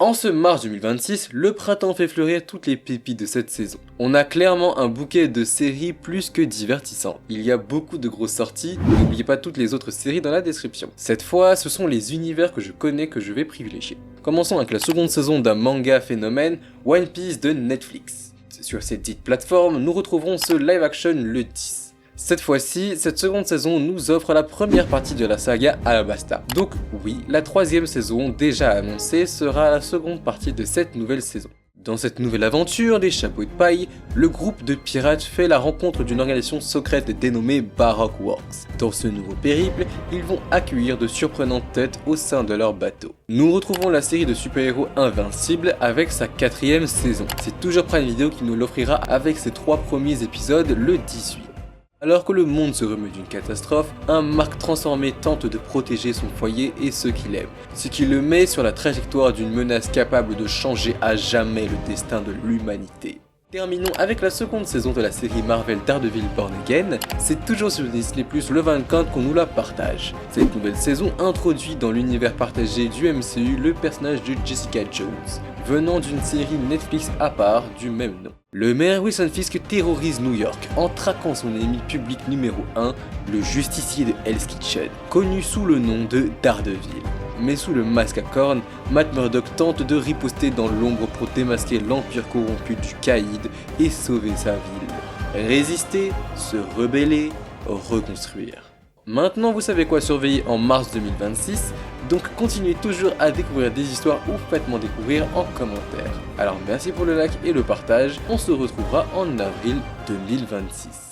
En ce mars 2026, le printemps fait fleurir toutes les pépites de cette saison. On a clairement un bouquet de séries plus que divertissant. Il y a beaucoup de grosses sorties, n'oubliez pas toutes les autres séries dans la description. Cette fois, ce sont les univers que je connais que je vais privilégier. Commençons avec la seconde saison d'un manga phénomène, One Piece de Netflix. Sur cette dite plateforme, nous retrouverons ce live action le 10. Cette fois-ci, cette seconde saison nous offre la première partie de la saga Alabasta. Donc oui, la troisième saison, déjà annoncée, sera la seconde partie de cette nouvelle saison. Dans cette nouvelle aventure, les chapeaux de paille, le groupe de pirates fait la rencontre d'une organisation secrète dénommée Baroque Works. Dans ce nouveau périple, ils vont accueillir de surprenantes têtes au sein de leur bateau. Nous retrouvons la série de super-héros Invincible avec sa 4e saison. C'est toujours Prime Video qui nous l'offrira avec ses 3 premiers épisodes le 18. Alors que le monde se remet d'une catastrophe, un Mark transformé tente de protéger son foyer et ceux qu'il aime, ce qui le met sur la trajectoire d'une menace capable de changer à jamais le destin de l'humanité. Terminons avec la seconde saison de la série Marvel Daredevil Born Again, c'est toujours sur Disney+, le 24 qu'on nous la partage. Cette nouvelle saison introduit dans l'univers partagé du MCU le personnage de Jessica Jones, venant d'une série Netflix à part du même nom. Le maire Wilson Fisk terrorise New York en traquant son ennemi public numéro 1, le justicier de Hell's Kitchen, connu sous le nom de Daredevil. Mais sous le masque à cornes, Matt Murdock tente de riposter dans l'ombre pour démasquer l'empire corrompu du Caïd et sauver sa ville. Résister, se rebeller, reconstruire. Maintenant vous savez quoi surveiller en mars 2026, donc continuez toujours à découvrir des histoires ou faites-moi découvrir en commentaire. Alors merci pour le like et le partage, on se retrouvera en avril 2026.